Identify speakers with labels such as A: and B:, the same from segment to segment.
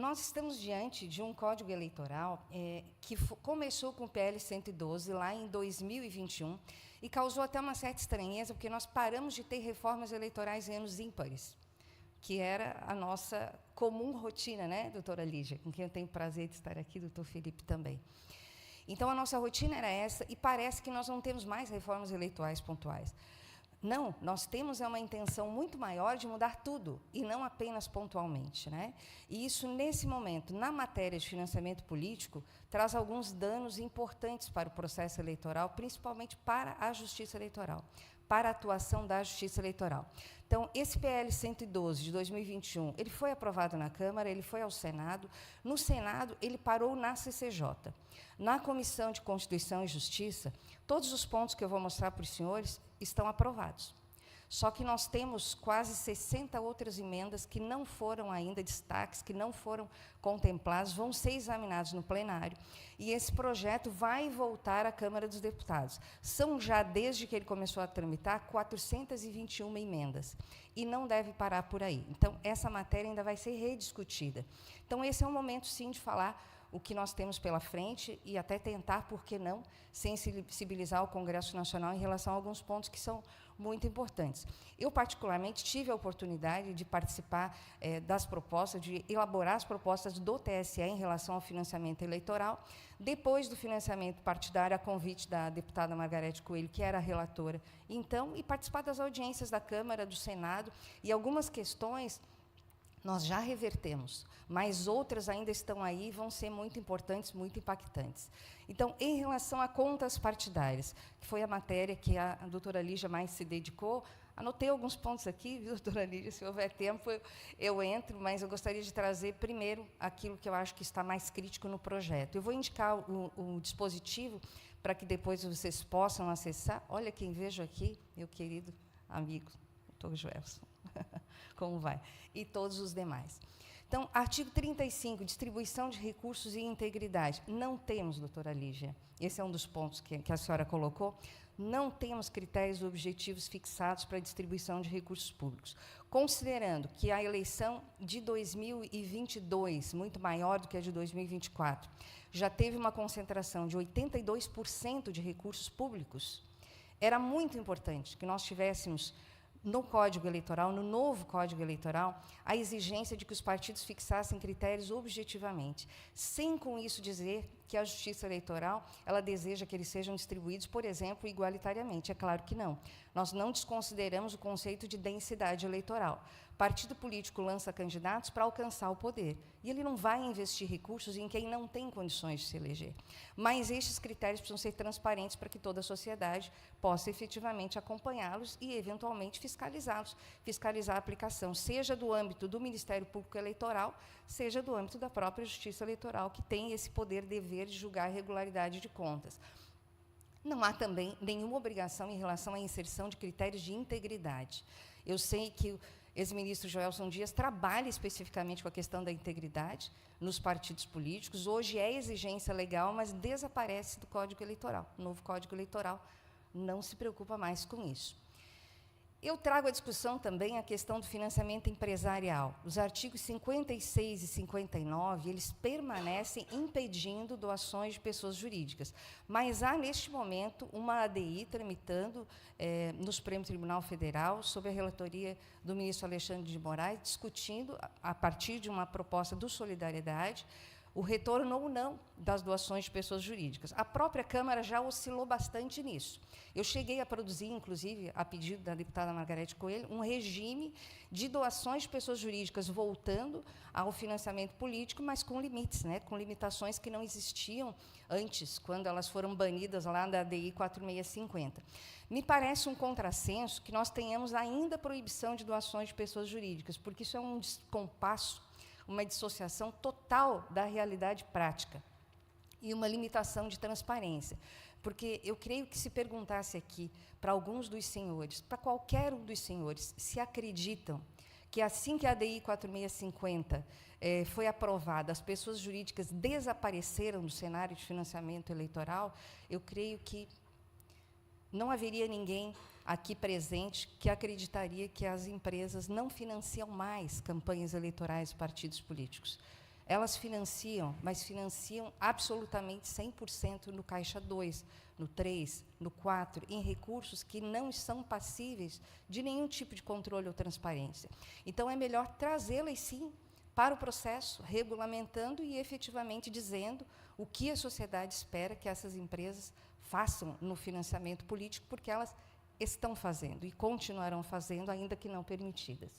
A: nós estamos diante de um Código Eleitoral que começou com o PL 112, lá em 2021, e causou até uma certa estranheza, porque nós paramos de ter reformas eleitorais em anos ímpares, que era a nossa comum rotina, né, doutora Lígia, com quem eu tenho o prazer de estar aqui, doutor Felipe também. Então, a nossa rotina era essa, e parece que nós não temos mais reformas eleitorais pontuais. Não, nós temos uma intenção muito maior de mudar tudo, e não apenas pontualmente, né? E isso, nesse momento, na matéria de financiamento político, traz alguns danos importantes para o processo eleitoral, principalmente para a Justiça Eleitoral, para a atuação da Justiça Eleitoral. Então, esse PL 112 de 2021, ele foi aprovado na Câmara, ele foi ao Senado. No Senado, ele parou na CCJ. Na Comissão de Constituição e Justiça, todos os pontos que eu vou mostrar para os senhores estão aprovados. Só que nós temos quase 60 outras emendas que não foram ainda destaques, que não foram contemplados, vão ser examinados no plenário, e esse projeto vai voltar à Câmara dos Deputados. São já, desde que ele começou a tramitar, 421 emendas, e não deve parar por aí. Então, essa matéria ainda vai ser rediscutida. Então, esse é o momento, sim, de falar o que nós temos pela frente e até tentar, por que não, sensibilizar o Congresso Nacional em relação a alguns pontos que são muito importantes. Eu, particularmente, tive a oportunidade de participar das propostas, de elaborar as propostas do TSE em relação ao financiamento eleitoral, depois do financiamento partidário, a convite da deputada Margarete Coelho, que era a relatora, então, e participar das audiências da Câmara, do Senado, e algumas questões nós já revertemos, mas outras ainda estão aí e vão ser muito importantes, muito impactantes. Então, em relação a contas partidárias, que foi a matéria que a doutora Lígia mais se dedicou, anotei alguns pontos aqui, viu, doutora Lígia? Se houver tempo, eu entro, mas eu gostaria de trazer primeiro aquilo que eu acho que está mais crítico no projeto. Eu vou indicar o dispositivo para que depois vocês possam acessar. Olha quem vejo aqui, meu querido amigo, doutor Joelson. Como vai? E todos os demais. Então, artigo 35, distribuição de recursos e integridade. Não temos, doutora Lígia, esse é um dos pontos que a senhora colocou, não temos critérios objetivos fixados para a distribuição de recursos públicos. Considerando que a eleição de 2022, muito maior do que a de 2024, já teve uma concentração de 82% de recursos públicos, era muito importante que nós tivéssemos no Código Eleitoral, no novo Código Eleitoral, a exigência de que os partidos fixassem critérios objetivamente, sem com isso dizer que a Justiça Eleitoral ela deseja que eles sejam distribuídos, por exemplo, igualitariamente. É claro que não. Nós não desconsideramos o conceito de densidade eleitoral. Partido político lança candidatos para alcançar o poder, e ele não vai investir recursos em quem não tem condições de se eleger. Mas estes critérios precisam ser transparentes para que toda a sociedade possa efetivamente acompanhá-los e, eventualmente, fiscalizá-los, fiscalizar a aplicação, seja do âmbito do Ministério Público Eleitoral, seja do âmbito da própria Justiça Eleitoral, que tem esse poder, dever de julgar a regularidade de contas. Não há também nenhuma obrigação em relação à inserção de critérios de integridade. Eu sei que o ex-ministro Joelson Dias trabalha especificamente com a questão da integridade nos partidos políticos. Hoje é exigência legal, mas desaparece do Código Eleitoral. O novo Código Eleitoral não se preocupa mais com isso. Eu trago à discussão também a questão do financiamento empresarial. Os artigos 56 e 59, eles permanecem impedindo doações de pessoas jurídicas. Mas há, neste momento, uma ADI tramitando no Supremo Tribunal Federal, sob a relatoria do ministro Alexandre de Moraes, discutindo, a partir de uma proposta do Solidariedade, o retorno ou não das doações de pessoas jurídicas. A própria Câmara já oscilou bastante nisso. Eu cheguei a produzir, inclusive, a pedido da deputada Margarete Coelho, um regime de doações de pessoas jurídicas voltando ao financiamento político, mas com limites, né, com limitações que não existiam antes, quando elas foram banidas lá da ADI 4650. Me parece um contrassenso que nós tenhamos ainda proibição de doações de pessoas jurídicas, porque isso é um descompasso, uma dissociação total da realidade prática e uma limitação de transparência. Porque eu creio que se perguntasse aqui para alguns dos senhores, para qualquer um dos senhores, se acreditam que assim que a ADI 4650 foi aprovada, as pessoas jurídicas desapareceram do cenário de financiamento eleitoral, eu creio que não haveria ninguém aqui presente que acreditaria que as empresas não financiam mais campanhas eleitorais de partidos políticos. elas financiam, mas financiam absolutamente 100% no Caixa 2, no 3, no 4, em recursos que não são passíveis de nenhum tipo de controle ou transparência. Então, é melhor trazê-las, sim, para o processo, regulamentando e efetivamente dizendo o que a sociedade espera que essas empresas façam no financiamento político, porque elas estão fazendo e continuarão fazendo, ainda que não permitidas.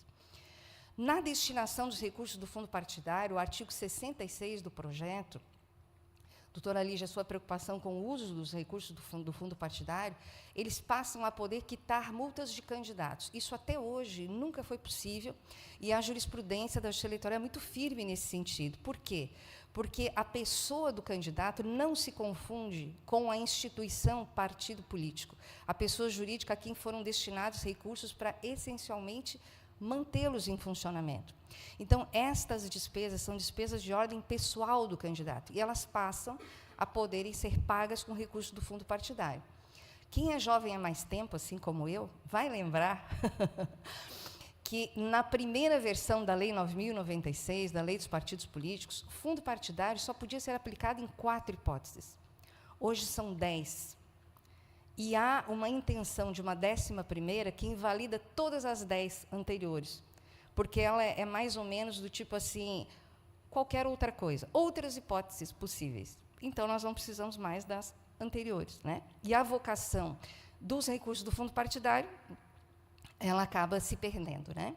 A: Na destinação dos recursos do fundo partidário, o artigo 66 do projeto, doutora Lígia, a sua preocupação com o uso dos recursos do fundo partidário, eles passam a poder quitar multas de candidatos. Isso até hoje nunca foi possível, e a jurisprudência da Justiça Eleitoral é muito firme nesse sentido. Por quê? Porque a pessoa do candidato não se confunde com a instituição partido político. A pessoa jurídica a quem foram destinados recursos para, essencialmente, mantê-los em funcionamento. Então, estas despesas são despesas de ordem pessoal do candidato, e elas passam a poderem ser pagas com recursos do fundo partidário. Quem é jovem há mais tempo, assim como eu, vai lembrar que, na primeira versão da Lei 9.096, da Lei dos Partidos Políticos, o fundo partidário só podia ser aplicado em 4 hipóteses. Hoje são 10. E há uma intenção de uma 11ª que invalida todas as 10 anteriores, porque ela é mais ou menos do tipo assim, qualquer outra coisa, outras hipóteses possíveis. Então, nós não precisamos mais das anteriores, né? E a vocação dos recursos do fundo partidário, ela acaba se perdendo, né?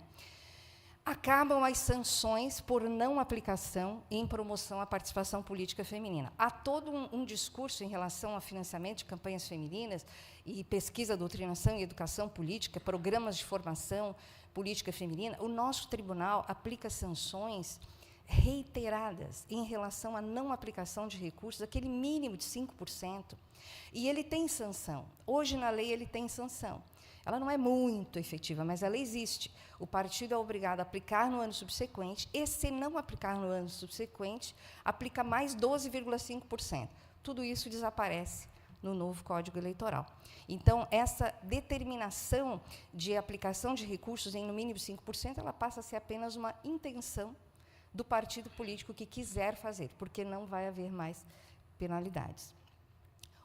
A: Acabam as sanções por não aplicação em promoção à participação política feminina. Há todo um discurso em relação ao financiamento de campanhas femininas e pesquisa, doutrinação e educação política, programas de formação política feminina. O nosso tribunal aplica sanções reiteradas em relação à não aplicação de recursos, aquele mínimo de 5%. E ele tem sanção. Hoje, na lei, ele tem sanção. Ela não é muito efetiva, mas ela existe. O partido é obrigado a aplicar no ano subsequente, e, se não aplicar no ano subsequente, aplica mais 12,5%. Tudo isso desaparece no novo Código Eleitoral. Então, essa determinação de aplicação de recursos em, no mínimo, 5%, ela passa a ser apenas uma intenção do partido político que quiser fazer, porque não vai haver mais penalidades.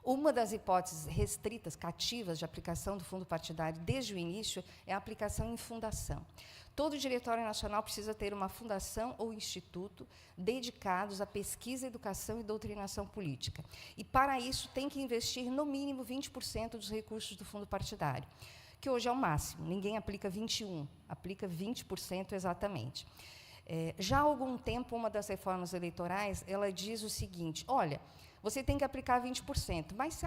A: Uma das hipóteses restritas, cativas, de aplicação do fundo partidário desde o início é a aplicação em fundação. Todo diretório nacional precisa ter uma fundação ou instituto dedicados à pesquisa, educação e doutrinação política. E, para isso, tem que investir, no mínimo, 20% dos recursos do fundo partidário, que hoje é o máximo. Ninguém aplica 21%, aplica 20% exatamente. Já há algum tempo, uma das reformas eleitorais, ela diz o seguinte, olha, você tem que aplicar 20%, mas se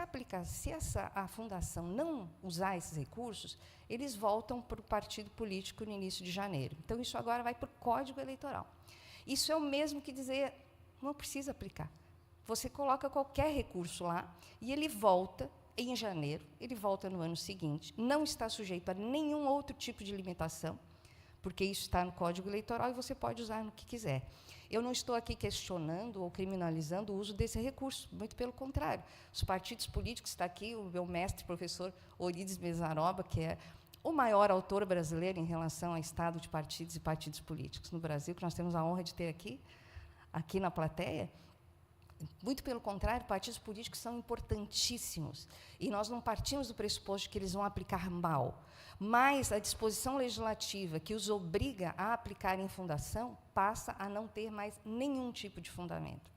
A: a fundação não usar esses recursos, eles voltam para o partido político no início de janeiro. Então, isso agora vai para o Código Eleitoral. Isso é o mesmo que dizer, não precisa aplicar. Você coloca qualquer recurso lá e ele volta em janeiro, ele volta no ano seguinte, não está sujeito a nenhum outro tipo de limitação, porque isso está no Código Eleitoral e você pode usar no que quiser. Eu não estou aqui questionando ou criminalizando o uso desse recurso, muito pelo contrário. Os partidos políticos, está aqui o meu mestre, professor Eurídice Mesaroba, que é o maior autor brasileiro em relação ao estado de partidos e partidos políticos no Brasil, que nós temos a honra de ter aqui na plateia. Muito pelo contrário, partidos políticos são importantíssimos, e nós não partimos do pressuposto de que eles vão aplicar mal, mas a disposição legislativa que os obriga a aplicar em fundação passa a não ter mais nenhum tipo de fundamento.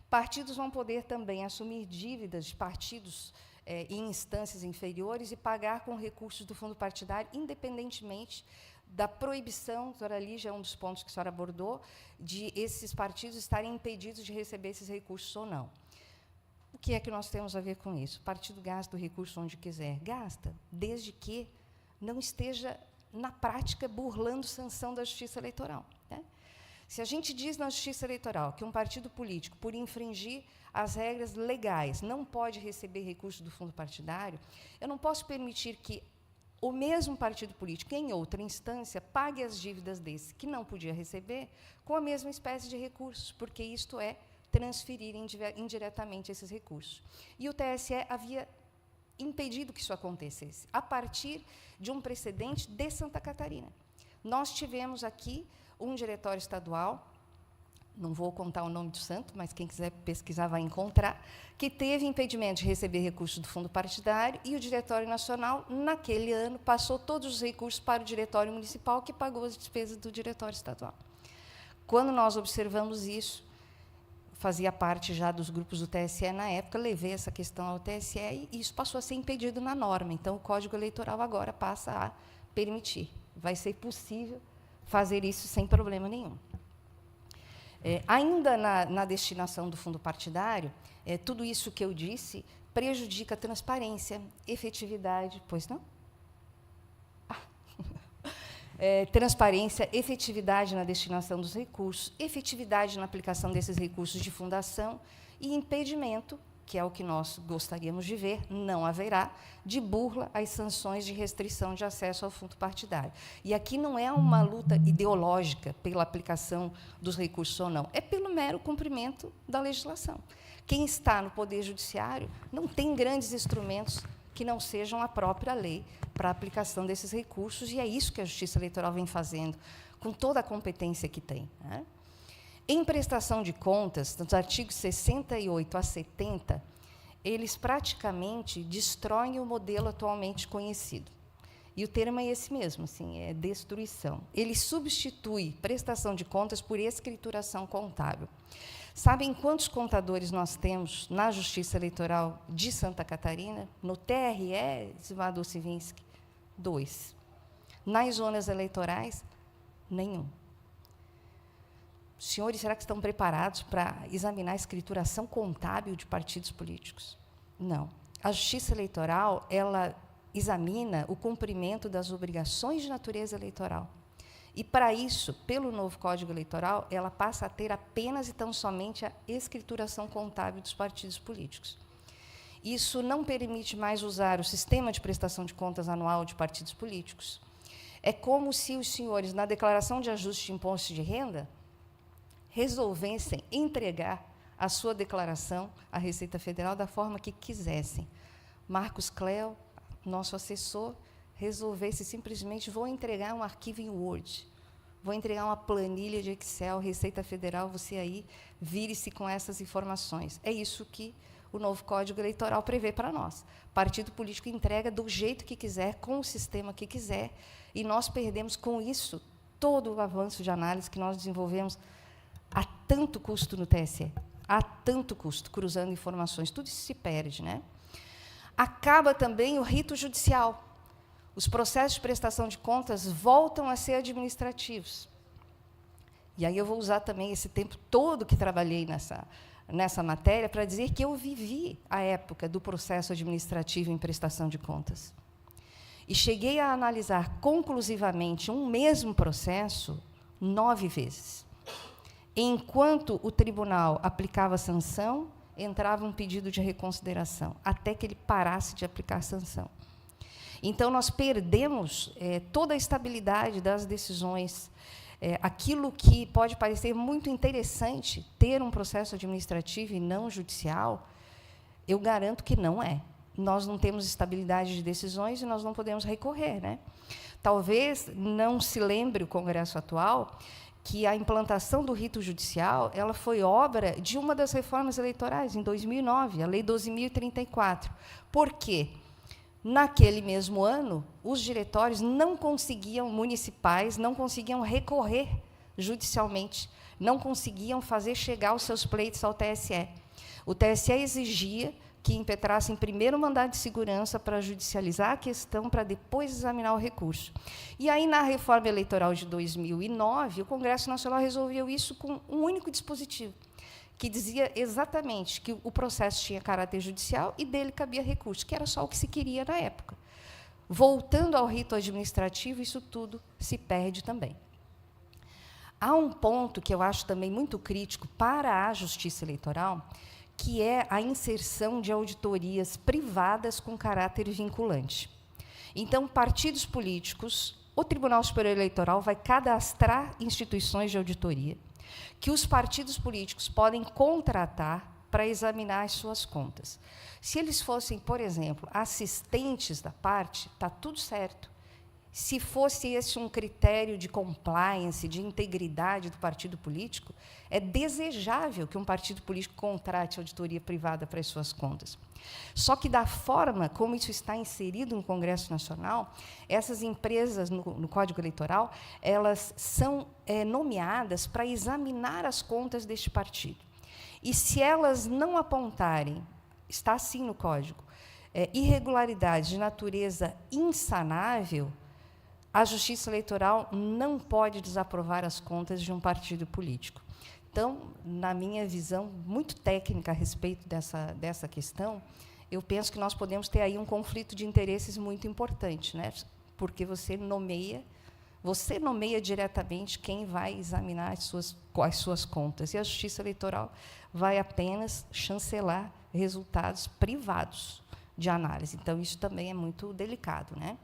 A: Partidos vão poder também assumir dívidas de partidos em instâncias inferiores e pagar com recursos do fundo partidário, independentemente da proibição, a doutora Lígia, é um dos pontos que a senhora abordou, de esses partidos estarem impedidos de receber esses recursos ou não. O que é que nós temos a ver com isso? O partido gasta o recurso onde quiser. Gasta, desde que não esteja, na prática, burlando sanção da Justiça Eleitoral, né? Se a gente diz na Justiça Eleitoral que um partido político, por infringir as regras legais, não pode receber recurso do fundo partidário, eu não posso permitir que o mesmo partido político, em outra instância, pague as dívidas desse que não podia receber com a mesma espécie de recursos, porque isto é transferir indiretamente esses recursos. E o TSE havia impedido que isso acontecesse, a partir de um precedente de Santa Catarina. Nós tivemos aqui um diretório estadual, não vou contar o nome do santo, mas quem quiser pesquisar vai encontrar, que teve impedimento de receber recursos do fundo partidário e o Diretório Nacional, naquele ano, passou todos os recursos para o Diretório Municipal, que pagou as despesas do Diretório Estadual. Quando nós observamos isso, fazia parte já dos grupos do TSE na época, levei essa questão ao TSE e isso passou a ser impedido na norma. Então, o Código Eleitoral agora passa a permitir. Vai ser possível fazer isso sem problema nenhum. Ainda na destinação do fundo partidário, tudo isso que eu disse prejudica a transparência, efetividade, pois não? Transparência, efetividade na destinação dos recursos, efetividade na aplicação desses recursos de fundação e impedimento, que é o que nós gostaríamos de ver, não haverá, de burla às sanções de restrição de acesso ao fundo partidário. E aqui não é uma luta ideológica pela aplicação dos recursos ou não, é pelo mero cumprimento da legislação. Quem está no Poder Judiciário não tem grandes instrumentos que não sejam a própria lei para a aplicação desses recursos, e é isso que a Justiça Eleitoral vem fazendo, com toda a competência que tem, né? Em prestação de contas, dos artigos 68 a 70, eles praticamente destroem o modelo atualmente conhecido. E o termo é esse mesmo, assim, é destruição. Ele substitui prestação de contas por escrituração contábil. Sabem quantos contadores nós temos na Justiça Eleitoral de Santa Catarina? No TRE, Zivador Sivinski? 2. Nas zonas eleitorais, nenhum. Senhores, será que estão preparados para examinar a escrituração contábil de partidos políticos? Não. A Justiça Eleitoral, ela examina o cumprimento das obrigações de natureza eleitoral. E, para isso, pelo novo Código Eleitoral, ela passa a ter apenas e tão somente a escrituração contábil dos partidos políticos. Isso não permite mais usar o sistema de prestação de contas anual de partidos políticos. É como se os senhores, na declaração de ajuste de imposto de renda, resolvessem entregar a sua declaração à Receita Federal da forma que quisessem. Marcos Cleo, nosso assessor, resolvesse simplesmente, vou entregar um arquivo em Word, vou entregar uma planilha de Excel, Receita Federal, você aí vire-se com essas informações. É isso que o novo Código Eleitoral prevê para nós. Partido político entrega do jeito que quiser, com o sistema que quiser, e nós perdemos com isso todo o avanço de análise que nós desenvolvemos a tanto custo no TSE, a tanto custo, cruzando informações, tudo isso se perde, né? Acaba também o rito judicial. Os processos de prestação de contas voltam a ser administrativos. E aí eu vou usar também esse tempo todo que trabalhei nessa matéria para dizer que eu vivi a época do processo administrativo em prestação de contas. E cheguei a analisar conclusivamente um mesmo processo 9 vezes. Enquanto o tribunal aplicava a sanção, entrava um pedido de reconsideração, até que ele parasse de aplicar a sanção. Então, nós perdemos toda a estabilidade das decisões. Aquilo que pode parecer muito interessante, ter um processo administrativo e não judicial, eu garanto que não é. Nós não temos estabilidade de decisões e nós não podemos recorrer, né? Talvez não se lembre o Congresso atual que a implantação do rito judicial ela foi obra de uma das reformas eleitorais, em 2009, a Lei 12.034. Por quê? Naquele mesmo ano, os diretórios municipais não conseguiam recorrer judicialmente, não conseguiam fazer chegar os seus pleitos ao TSE. O TSE exigia que impetrassem primeiro o mandado de segurança para judicializar a questão, para depois examinar o recurso. E aí, na reforma eleitoral de 2009, o Congresso Nacional resolveu isso com um único dispositivo, que dizia exatamente que o processo tinha caráter judicial e dele cabia recurso, que era só o que se queria na época. Voltando ao rito administrativo, isso tudo se perde também. Há um ponto que eu acho também muito crítico para a Justiça Eleitoral, que é a inserção de auditorias privadas com caráter vinculante. Então, partidos políticos, o Tribunal Superior Eleitoral vai cadastrar instituições de auditoria que os partidos políticos podem contratar para examinar as suas contas. Se eles fossem, por exemplo, assistentes da parte, está tudo certo. Se fosse esse um critério de compliance, de integridade do partido político, é desejável que um partido político contrate auditoria privada para as suas contas. Só que, da forma como isso está inserido no Congresso Nacional, essas empresas, no Código Eleitoral, elas são nomeadas para examinar as contas deste partido. E, se elas não apontarem, está assim no Código, irregularidades de natureza insanável, a Justiça Eleitoral não pode desaprovar as contas de um partido político. Então, na minha visão muito técnica a respeito dessa questão, eu penso que nós podemos ter aí um conflito de interesses muito importante, né? Porque você nomeia diretamente quem vai examinar as suas contas, e a Justiça Eleitoral vai apenas chancelar resultados privados de análise. Então, isso também é muito delicado, né?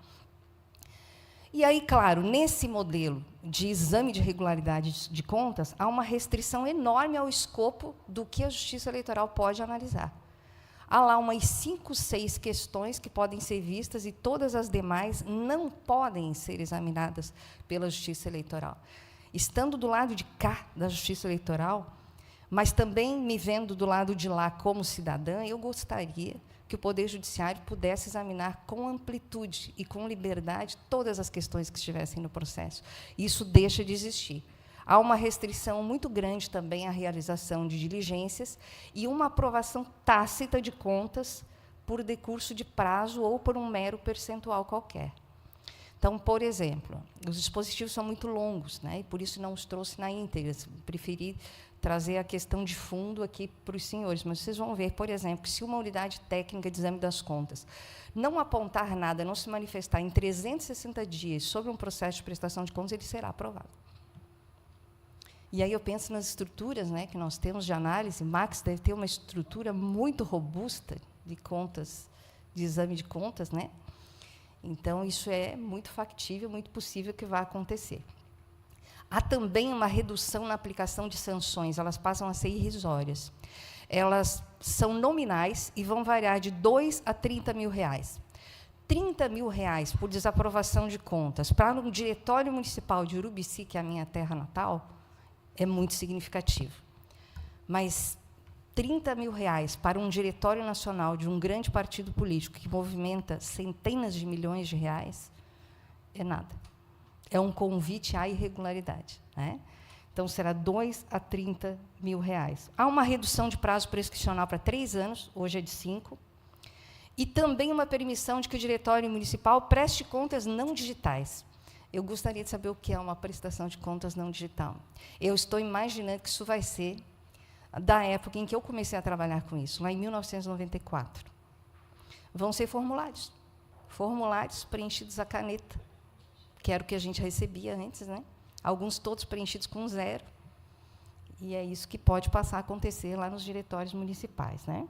A: E aí, claro, nesse modelo de exame de regularidade de contas, há uma restrição enorme ao escopo do que a Justiça Eleitoral pode analisar. Há lá umas 5, 6 questões que podem ser vistas e todas as demais não podem ser examinadas pela Justiça Eleitoral. Estando do lado de cá da Justiça Eleitoral, mas também me vendo do lado de lá como cidadã, eu gostaria que o Poder Judiciário pudesse examinar com amplitude e com liberdade todas as questões que estivessem no processo. Isso deixa de existir. Há uma restrição muito grande também à realização de diligências e uma aprovação tácita de contas por decurso de prazo ou por um mero percentual qualquer. Então, por exemplo, os dispositivos são muito longos, né, e por isso não os trouxe na íntegra. Preferi trazer a questão de fundo aqui para os senhores, mas vocês vão ver, por exemplo, que se uma unidade técnica de exame das contas não apontar nada, não se manifestar em 360 dias sobre um processo de prestação de contas, ele será aprovado. E aí eu penso nas estruturas, né, que nós temos de análise. Max deve ter uma estrutura muito robusta de contas, de exame de contas, né? Então, isso é muito factível, muito possível que vá acontecer. Há também uma redução na aplicação de sanções, elas passam a ser irrisórias. Elas são nominais e vão variar de 2 a 30 mil reais. 30 mil reais por desaprovação de contas para um diretório municipal de Urubici, que é a minha terra natal, é muito significativo. Mas 30 mil reais para um diretório nacional de um grande partido político que movimenta centenas de milhões de reais é nada. É um convite à irregularidade, né? Então, será 2 a 30 mil reais. Há uma redução de prazo prescricional para 3 anos, hoje é de 5, e também uma permissão de que o diretório municipal preste contas não digitais. Eu gostaria de saber o que é uma prestação de contas não digital. Eu estou imaginando que isso vai ser da época em que eu comecei a trabalhar com isso, lá em 1994. Vão ser formulários preenchidos à caneta, que era o que a gente recebia antes, né? Alguns todos preenchidos com 0. E é isso que pode passar a acontecer lá nos diretórios municipais, né?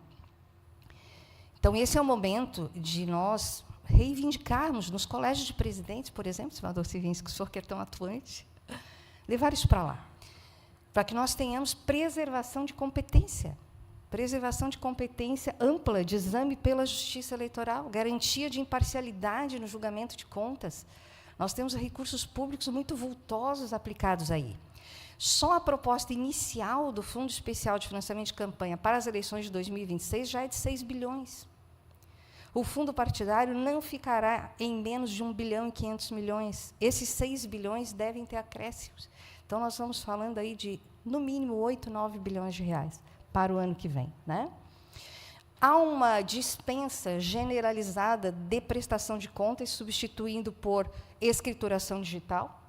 A: Então, esse é o momento de nós reivindicarmos nos colégios de presidentes, por exemplo, senador Civinski, que o senhor que é tão atuante, levar isso para lá, para que nós tenhamos preservação de competência ampla de exame pela Justiça Eleitoral, garantia de imparcialidade no julgamento de contas. Nós temos recursos públicos muito vultosos aplicados aí. Só a proposta inicial do Fundo Especial de Financiamento de Campanha para as eleições de 2026 já é de 6 bilhões. O fundo partidário não ficará em menos de 1 bilhão e 500 milhões. Esses 6 bilhões devem ter acréscimos. Então, nós estamos falando aí de, no mínimo, 8, 9 bilhões de reais para o ano que vem, né? Há uma dispensa generalizada de prestação de contas, substituindo por escrituração digital,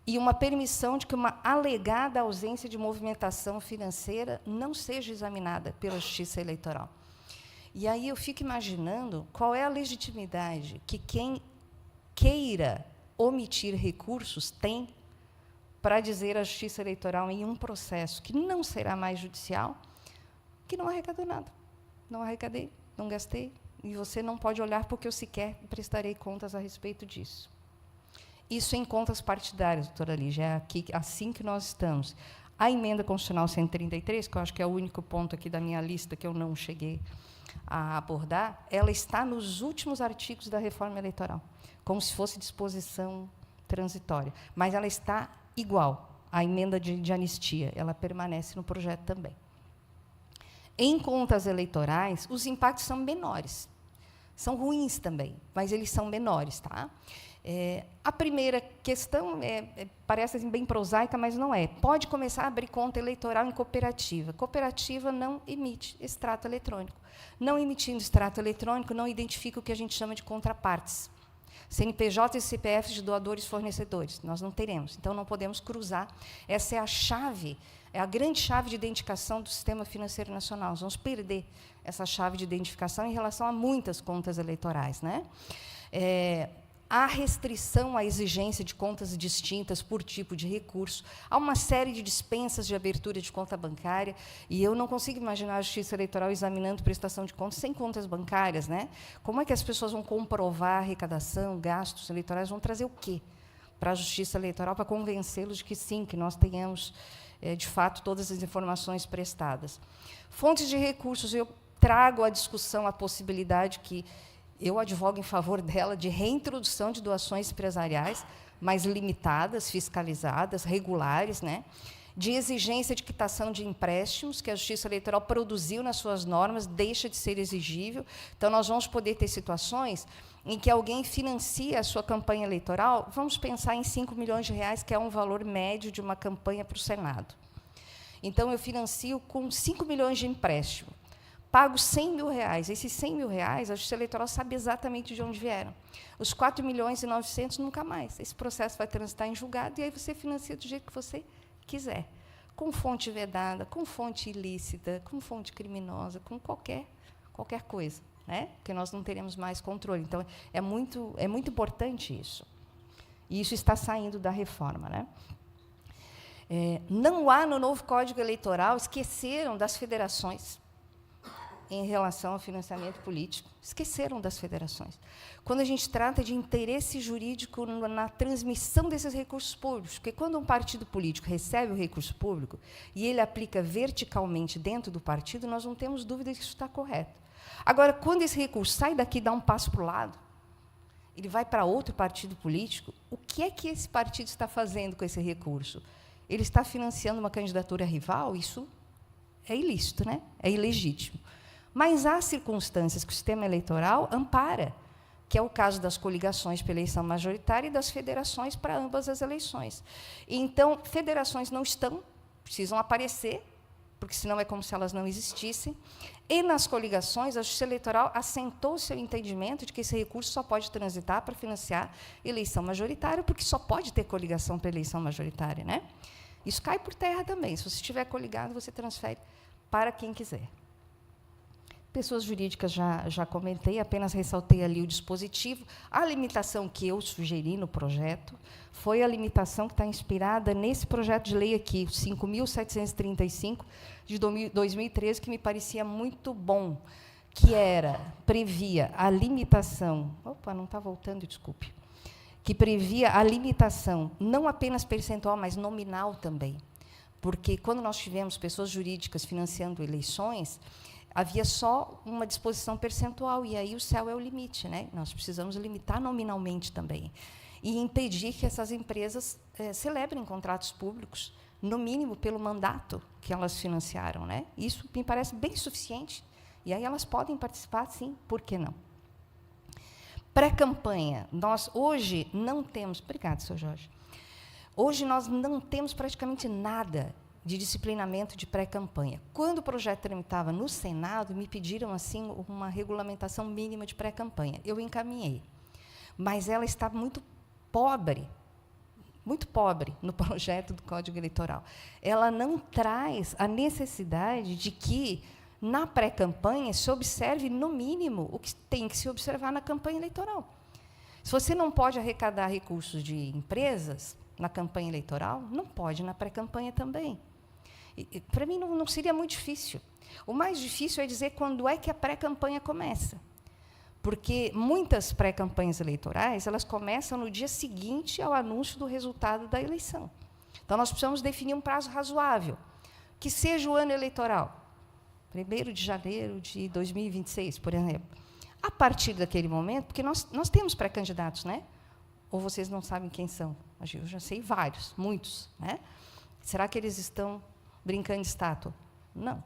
A: e uma permissão de que uma alegada ausência de movimentação financeira não seja examinada pela Justiça Eleitoral. E aí eu fico imaginando qual é a legitimidade que quem queira omitir recursos tem para dizer à Justiça Eleitoral, em um processo que não será mais judicial, que não arrecadou nada. Não arrecadei, não gastei, e você não pode olhar porque eu sequer prestarei contas a respeito disso. Isso em contas partidárias, doutora Lígia, é aqui, assim que nós estamos. A emenda constitucional 133, que eu acho que é o único ponto aqui da minha lista que eu não cheguei a abordar, ela está nos últimos artigos da reforma eleitoral, como se fosse disposição transitória. Mas ela está igual à emenda de anistia, ela permanece no projeto também. Em contas eleitorais, os impactos são menores. São ruins também, mas eles são menores. Tá? A primeira questão parece assim, bem prosaica, mas não é. Pode começar a abrir conta eleitoral em cooperativa. Cooperativa não emite extrato eletrônico. Não emitindo extrato eletrônico, não identifica o que a gente chama de contrapartes. CNPJ e CPFs de doadores e fornecedores. Nós não teremos, então não podemos cruzar. Essa é a chave, é a grande chave de identificação do sistema financeiro nacional. Nós vamos perder essa chave de identificação em relação a muitas contas eleitorais. Né? Há restrição à exigência de contas distintas por tipo de recurso. Há uma série de dispensas de abertura de conta bancária, e eu não consigo imaginar a Justiça Eleitoral examinando prestação de contas sem contas bancárias. Né? Como é que as pessoas vão comprovar a arrecadação, gastos eleitorais? Vão trazer o quê para a Justiça Eleitoral para convencê-los de que sim, que nós tenhamos, de fato, todas as informações prestadas? Fontes de recursos, eu trago à discussão a possibilidade que eu advogo em favor dela, de reintrodução de doações empresariais, mais limitadas, fiscalizadas, regulares, né? De exigência de quitação de empréstimos, que a Justiça Eleitoral produziu nas suas normas, deixa de ser exigível. Então, nós vamos poder ter situações em que alguém financia a sua campanha eleitoral, vamos pensar em 5 milhões de reais, que é um valor médio de uma campanha para o Senado. Então, eu financio com 5 milhões de empréstimo. Pago 100 mil reais. Esses 100 mil reais, a Justiça Eleitoral sabe exatamente de onde vieram. Os 4 milhões e 900, nunca mais. Esse processo vai transitar em julgado, e aí você financia do jeito que você quiser. Com fonte vedada, com fonte ilícita, com fonte criminosa, com qualquer coisa. Né? Porque nós não teremos mais controle. Então, é muito importante isso. E isso está saindo da reforma. Né? Não há, no novo Código Eleitoral, esqueceram das federações em relação ao financiamento político. Esqueceram das federações. Quando a gente trata de interesse jurídico na transmissão desses recursos públicos, porque quando um partido político recebe o recurso público e ele aplica verticalmente dentro do partido, nós não temos dúvida de que isso está correto. Agora, quando esse recurso sai daqui e dá um passo para o lado, ele vai para outro partido político, o que é que esse partido está fazendo com esse recurso? Ele está financiando uma candidatura rival? Isso é ilícito, né? É ilegítimo. Mas há circunstâncias que o sistema eleitoral ampara, que é o caso das coligações para eleição majoritária e das federações para ambas as eleições. Então, federações não precisam aparecer, porque senão é como se elas não existissem. E nas coligações, a Justiça Eleitoral assentou o seu entendimento de que esse recurso só pode transitar para financiar eleição majoritária, porque só pode ter coligação para eleição majoritária. Né? Isso cai por terra também. Se você estiver coligado, você transfere para quem quiser. Pessoas jurídicas já comentei, apenas ressaltei ali o dispositivo. A limitação que eu sugeri no projeto foi a limitação que está inspirada nesse projeto de lei aqui, 5.735, de 2013, que me parecia muito bom, que previa a limitação... Opa, não está voltando, desculpe. Que previa a limitação, não apenas percentual, mas nominal também. Porque, quando nós tivemos pessoas jurídicas financiando eleições, havia só uma disposição percentual, e aí o céu é o limite. Né? Nós precisamos limitar nominalmente também. E impedir que essas empresas celebrem contratos públicos, no mínimo pelo mandato que elas financiaram. Né? Isso me parece bem suficiente. E aí elas podem participar, sim, por que não? Pré-campanha. Nós hoje não temos... Obrigada, Sr. Jorge. Hoje nós não temos praticamente nada de disciplinamento de pré-campanha. Quando o projeto tramitava no Senado, me pediram assim uma regulamentação mínima de pré-campanha. Eu encaminhei. Mas ela está muito pobre no projeto do Código Eleitoral. Ela não traz a necessidade de que, na pré-campanha, se observe, no mínimo, o que tem que se observar na campanha eleitoral. Se você não pode arrecadar recursos de empresas na campanha eleitoral, não pode na pré-campanha também. Para mim, não seria muito difícil. O mais difícil é dizer quando é que a pré-campanha começa. Porque muitas pré-campanhas eleitorais elas começam no dia seguinte ao anúncio do resultado da eleição. Então, nós precisamos definir um prazo razoável, que seja o ano eleitoral. 1º de janeiro de 2026, por exemplo. A partir daquele momento, porque nós temos pré-candidatos, né? Ou vocês não sabem quem são? Eu já sei vários, muitos, né? Será que eles estão brincando de estátua? Não.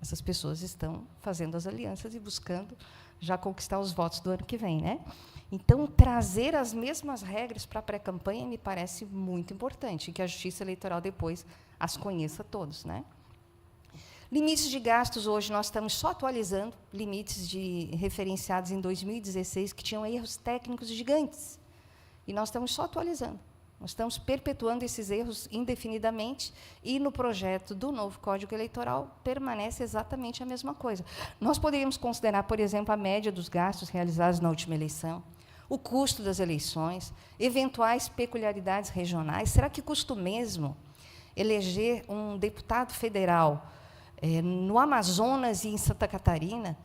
A: Essas pessoas estão fazendo as alianças e buscando já conquistar os votos do ano que vem, né? Então, trazer as mesmas regras para a pré-campanha me parece muito importante, e que a Justiça Eleitoral depois as conheça todos, né? Limites de gastos, hoje, nós estamos só atualizando limites referenciados em 2016, que tinham erros técnicos gigantes. E nós estamos só atualizando. Nós estamos perpetuando esses erros indefinidamente, e no projeto do novo Código Eleitoral permanece exatamente a mesma coisa. Nós poderíamos considerar, por exemplo, a média dos gastos realizados na última eleição, o custo das eleições, eventuais peculiaridades regionais. Será que custa mesmo eleger um deputado federal no Amazonas e em Santa Catarina?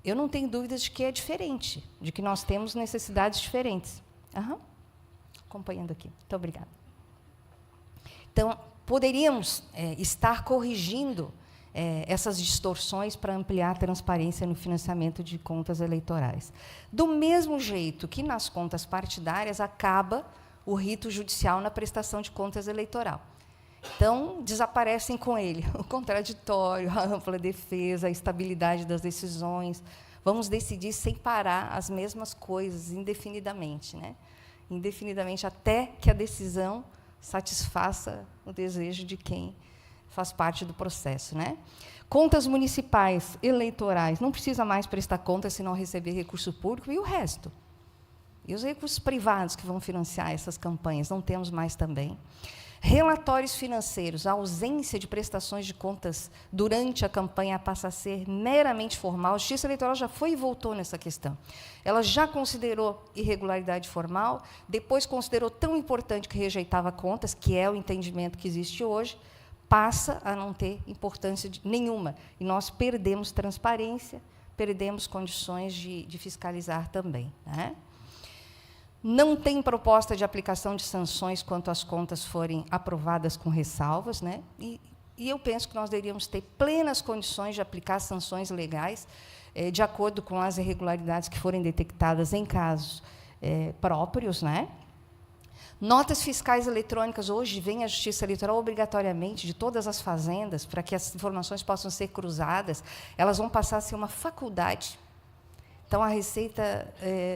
A: Eu não tenho dúvidas de que é diferente, de que nós temos necessidades diferentes. Acompanhando aqui. Muito obrigada. Então, poderíamos estar corrigindo essas distorções para ampliar a transparência no financiamento de contas eleitorais. Do mesmo jeito que nas contas partidárias acaba o rito judicial na prestação de contas eleitoral. Então, desaparecem com ele o contraditório, a ampla defesa, a estabilidade das decisões. Vamos decidir sem parar as mesmas coisas indefinidamente, né? Indefinidamente, até que a decisão satisfaça o desejo de quem faz parte do processo, né? Contas municipais, eleitorais, não precisa mais prestar contas se não receber recurso público, e o resto? E os recursos privados que vão financiar essas campanhas? Não temos mais também. Relatórios financeiros, a ausência de prestações de contas durante a campanha passa a ser meramente formal. A Justiça Eleitoral já foi e voltou nessa questão. Ela já considerou irregularidade formal, depois considerou tão importante que rejeitava contas, que é o entendimento que existe hoje, passa a não ter importância nenhuma. E nós perdemos transparência, perdemos condições de fiscalizar também, né? Não tem proposta de aplicação de sanções quanto as contas forem aprovadas com ressalvas, né? E eu penso que nós deveríamos ter plenas condições de aplicar sanções legais de acordo com as irregularidades que forem detectadas em casos próprios, né? Notas fiscais eletrônicas, hoje vem a Justiça Eleitoral obrigatoriamente de todas as fazendas, para que as informações possam ser cruzadas, elas vão passar a ser uma faculdade. Então, a Receita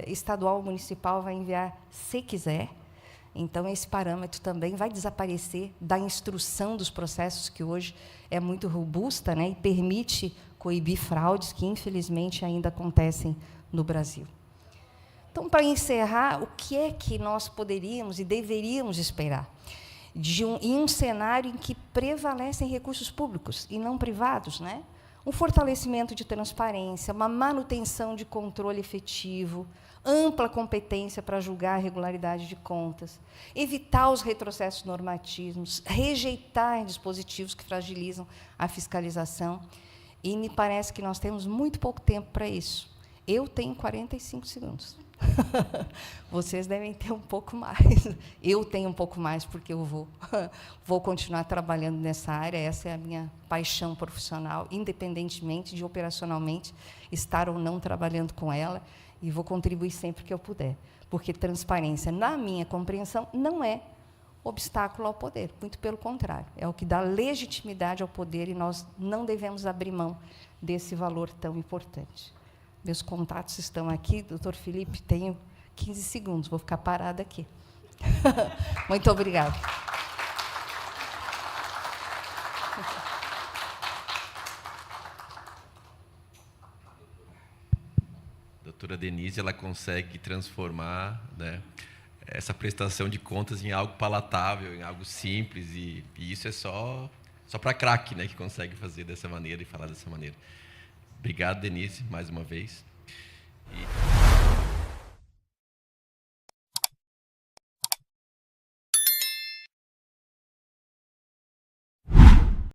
A: Estadual ou Municipal vai enviar, se quiser. Então, esse parâmetro também vai desaparecer da instrução dos processos, que hoje é muito robusta, né, e permite coibir fraudes que, infelizmente, ainda acontecem no Brasil. Então, para encerrar, o que é que nós poderíamos e deveríamos esperar em um cenário em que prevalecem recursos públicos e não privados, né? Um fortalecimento de transparência, uma manutenção de controle efetivo, ampla competência para julgar a regularidade de contas, evitar os retrocessos normativos, rejeitar dispositivos que fragilizam a fiscalização. E me parece que nós temos muito pouco tempo para isso. Eu tenho 45 segundos. Vocês devem ter um pouco mais. Eu tenho um pouco mais, porque eu vou continuar trabalhando nessa área. Essa é a minha paixão profissional, independentemente de, operacionalmente, estar ou não trabalhando com ela, e vou contribuir sempre que eu puder, porque transparência, na minha compreensão, não é obstáculo ao poder, muito pelo contrário, é o que dá legitimidade ao poder, e nós não devemos abrir mão desse valor tão importante. Meus contatos estão aqui. Doutor Felipe, tenho 15 segundos, vou ficar parada aqui. Muito obrigada.
B: Doutora Denise, ela consegue transformar, né, essa prestação de contas em algo palatável, em algo simples, e isso é só para craque, né, que consegue fazer dessa maneira e falar dessa maneira. Obrigado, Denise, mais uma vez.